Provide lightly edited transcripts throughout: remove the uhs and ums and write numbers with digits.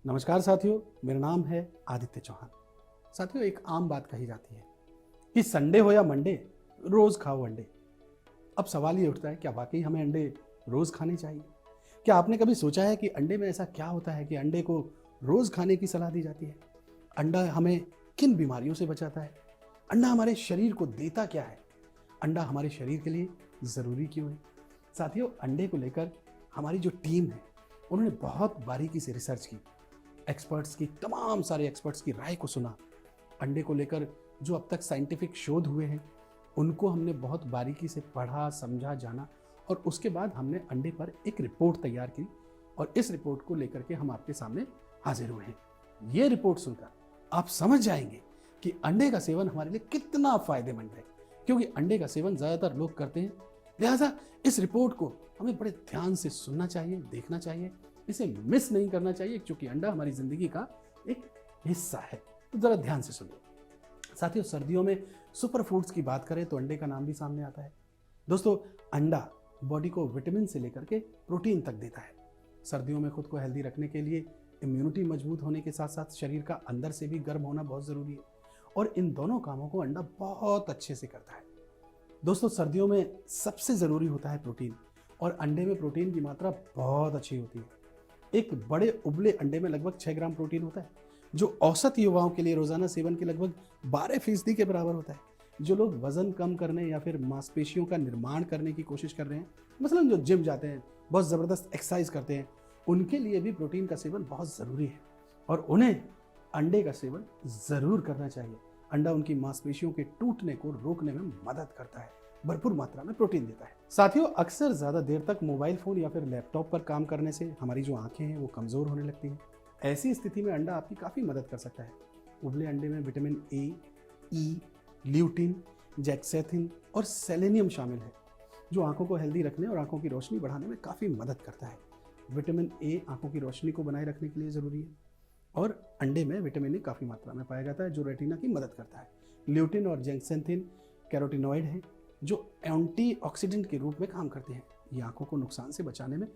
नमस्कार साथियों, मेरा नाम है आदित्य चौहान। साथियों, एक आम बात कही जाती है कि संडे हो या मंडे, रोज खाओ अंडे। अब सवाल ये उठता है, क्या वाकई हमें अंडे रोज खाने चाहिए? क्या आपने कभी सोचा है कि अंडे में ऐसा क्या होता है कि अंडे को रोज खाने की सलाह दी जाती है? अंडा हमें किन बीमारियों से बचाता है? अंडा हमारे शरीर को देता क्या है? अंडा हमारे शरीर के लिए जरूरी क्यों है? साथियों, अंडे को लेकर हमारी जो टीम है, उन्होंने बहुत बारीकी से रिसर्च की, एक्सपर्ट्स की, तमाम सारे एक्सपर्ट्स की राय को सुना। अंडे को लेकर जो अब तक साइंटिफिक शोध हुए हैं, उनको हमने बहुत बारीकी से पढ़ा, समझा, जाना, और उसके बाद हमने अंडे पर एक रिपोर्ट तैयार की और इस रिपोर्ट को लेकर के हम आपके सामने हाजिर हुए हैं। ये रिपोर्ट सुनकर आप समझ जाएंगे कि अंडे का सेवन हमारे लिए कितना फायदेमंद है, क्योंकि अंडे का सेवन ज़्यादातर लोग करते हैं। लिहाजा इस रिपोर्ट को हमें बड़े ध्यान से सुनना चाहिए, देखना चाहिए, इसे मिस नहीं करना चाहिए, क्योंकि अंडा हमारी जिंदगी का एक हिस्सा है। तो जरा ध्यान से सुनिए। साथियों, सर्दियों में सुपर फूड्स की बात करें तो अंडे का नाम भी सामने आता है। दोस्तों, अंडा बॉडी को विटामिन से लेकर के प्रोटीन तक देता है। सर्दियों में खुद को हेल्दी रखने के लिए इम्यूनिटी मजबूत होने के साथ साथ शरीर का अंदर से भी गर्म होना बहुत ज़रूरी है, और इन दोनों कामों को अंडा बहुत अच्छे से करता है। दोस्तों, सर्दियों में सबसे ज़रूरी होता है प्रोटीन, और अंडे में प्रोटीन की मात्रा बहुत अच्छी होती है। एक बड़े उबले अंडे में लगभग 6 ग्राम प्रोटीन होता है, जो औसत युवाओं के लिए रोजाना सेवन के लगभग 12% के बराबर होता है। जो लोग वजन कम करने या फिर मांसपेशियों का निर्माण करने की कोशिश कर रहे हैं, मसलन जो जिम जाते हैं, बहुत ज़बरदस्त एक्सरसाइज करते हैं, उनके लिए भी प्रोटीन का सेवन बहुत ज़रूरी है, और उन्हें अंडे का सेवन ज़रूर करना चाहिए। अंडा उनकी मांसपेशियों के टूटने को रोकने में मदद करता है, भरपूर मात्रा में प्रोटीन देता है। साथियों, अक्सर ज़्यादा देर तक मोबाइल फ़ोन या फिर लैपटॉप पर काम करने से हमारी जो आंखें हैं वो कमज़ोर होने लगती हैं। ऐसी स्थिति में अंडा आपकी काफ़ी मदद कर सकता है। उबले अंडे में विटामिन ए, ई, ल्यूटिन, जेक्सेथिन और सेलेनियम शामिल है, जो आंखों को हेल्दी रखने और आंखों की रोशनी बढ़ाने में काफ़ी मदद करता है। विटामिन ए आंखों की रोशनी को बनाए रखने के लिए ज़रूरी है, और अंडे में विटामिन ए काफ़ी मात्रा में पाया जाता है, जो रेटिना की मदद करता है। ल्यूटिन और जेक्सेथिन कैरोटिनॉइड है, जो एंटीऑक्सीडेंट के रूप में काम करते हैं। ये आंखों को नुकसान से बचाने में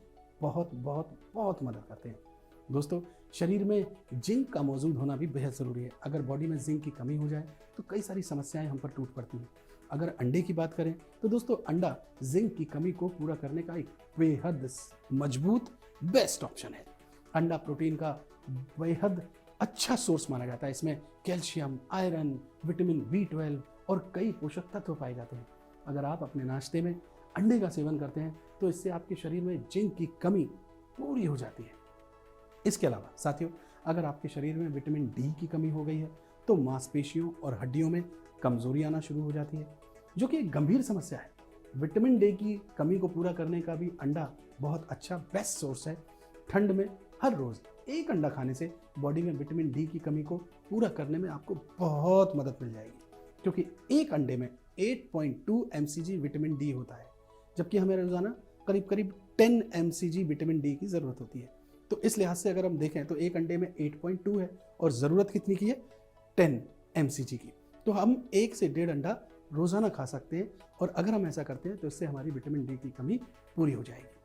बहुत बहुत बहुत मदद करते हैं। दोस्तों, शरीर में जिंक का मौजूद होना भी बेहद ज़रूरी है। अगर बॉडी में जिंक की कमी हो जाए तो कई सारी समस्याएं हम पर टूट पड़ती हैं। अगर अंडे की बात करें तो दोस्तों, अंडा जिंक की कमी को पूरा करने का एक बेहद मजबूत बेस्ट ऑप्शन है। अंडा प्रोटीन का बेहद अच्छा सोर्स माना जाता है। इसमें कैल्शियम, आयरन, विटामिन B12 और कई पोषक तत्व पाए जाते हैं। अगर आप अपने नाश्ते में अंडे का सेवन करते हैं तो इससे आपके शरीर में जिंक की कमी पूरी हो जाती है। इसके अलावा साथियों, अगर आपके शरीर में विटामिन डी की कमी हो गई है तो मांसपेशियों और हड्डियों में कमजोरी आना शुरू हो जाती है, जो कि एक गंभीर समस्या है। विटामिन डी की कमी को पूरा करने का भी अंडा बहुत अच्छा बेस्ट सोर्स है। ठंड में हर रोज एक अंडा खाने से बॉडी में विटामिन डी की कमी को पूरा करने में आपको बहुत मदद मिल जाएगी, क्योंकि एक अंडे में 8.2 mcg विटामिन डी होता है, जबकि हमें रोजाना करीब करीब 10 mcg विटामिन डी की ज़रूरत होती है। तो इस लिहाज से अगर हम देखें तो एक अंडे में 8.2 है और ज़रूरत कितनी की है? 10 mcg की। तो हम 1 से 1.5 अंडा रोज़ाना खा सकते हैं, और अगर हम ऐसा करते हैं तो इससे हमारी विटामिन डी की कमी पूरी हो जाएगी।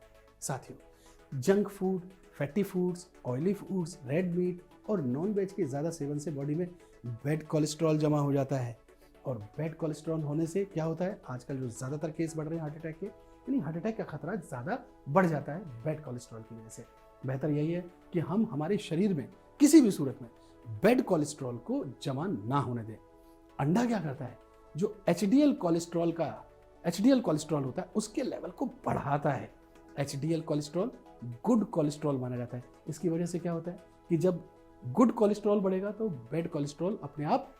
साथियों, junk food, fatty foods, oily foods, red meat और नॉन वेज के ज़्यादा सेवन से बॉडी में बैड कोलेस्ट्रॉल जमा हो जाता है, और बैड कोलेस्ट्रॉल होने से क्या होता है, आजकल जो ज़्यादातर केस बढ़ रहे हैं हार्ट अटैक के, यानी हार्ट अटैक का खतरा ज़्यादा बढ़ जाता है बैड कोलेस्ट्रॉल की वजह से। बेहतर यही है कि हम हमारे शरीर में किसी भी सूरत में बैड कोलेस्ट्रॉल को जमा ना होने दें। अंडा क्या करता है, जो एचडीएल कोलेस्ट्रॉल होता है उसके लेवल को बढ़ाता है। एचडीएल कोलेस्ट्रॉल गुड कोलेस्ट्रॉल माना जाता है। इसकी वजह से क्या होता है कि जब गुड कोलेस्ट्रॉल बढ़ेगा तो बैड कोलेस्ट्रॉल अपने आप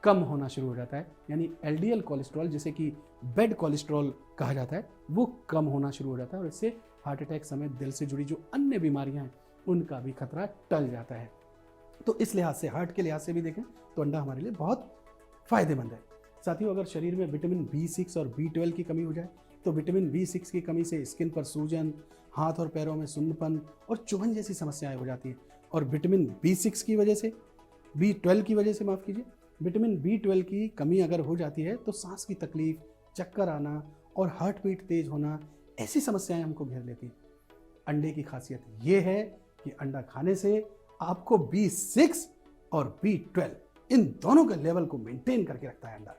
कम होना शुरू हो जाता है, यानी एलडीएल कोलेस्ट्रॉल, जिसे कि बैड कोलेस्ट्रॉल कहा जाता है, वो कम होना शुरू हो जाता है, और इससे हार्ट अटैक समेत दिल से जुड़ी जो अन्य बीमारियां हैं उनका भी खतरा टल जाता है। तो इस लिहाज से, हार्ट के लिहाज से भी देखें तो अंडा हमारे लिए बहुत फायदेमंद है। साथियों, अगर शरीर में विटामिन B6 और B12 की कमी हो जाए तो विटामिन B6 की कमी से स्किन पर सूजन, हाथ और पैरों में सुन्नपन और चुभन जैसी समस्याएं हो जाती हैं, और विटामिन B6 की वजह से, B12 की वजह से माफ़ कीजिए, विटामिन B12 की कमी अगर हो जाती है तो सांस की तकलीफ, चक्कर आना और हार्ट बीट तेज होना, ऐसी समस्याएं हमको घेर लेती हैं। अंडे की खासियत ये है कि अंडा खाने से आपको B6 और B12 इन दोनों के लेवल को मेंटेन करके रखता है अंडा।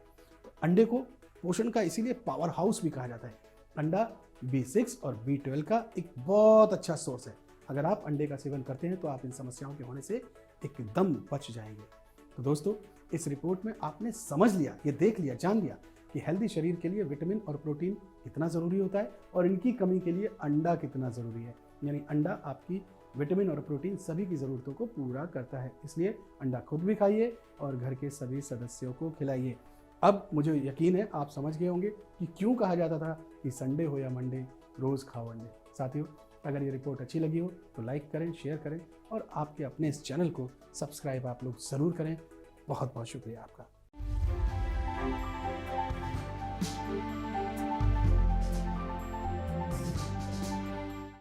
तो अंडे को पोषण का इसीलिए पावर हाउस भी कहा जाता है। अंडा B6 और B12 का एक बहुत अच्छा सोर्स है। अगर आप अंडे का सेवन करते हैं तो आप इन समस्याओं के होने से एकदम बच जाएंगे। तो दोस्तों, इस रिपोर्ट में आपने समझ लिया, ये देख लिया, जान लिया कि हेल्दी शरीर के लिए विटामिन और प्रोटीन कितना ज़रूरी होता है और इनकी कमी के लिए अंडा कितना ज़रूरी है। यानी अंडा आपकी विटामिन और प्रोटीन सभी की ज़रूरतों को पूरा करता है। इसलिए अंडा खुद भी खाइए और घर के सभी सदस्यों को खिलाइए। अब मुझे यकीन है आप समझ गए होंगे कि क्यों कहा जाता था कि संडे हो या मंडे रोज़ खाओ अंडे। साथियों, अगर ये रिपोर्ट अच्छी लगी हो तो लाइक करें, शेयर करें और आपके अपने इस चैनल को सब्सक्राइब आप लोग ज़रूर करें। बहुत बहुत शुक्रिया आपका।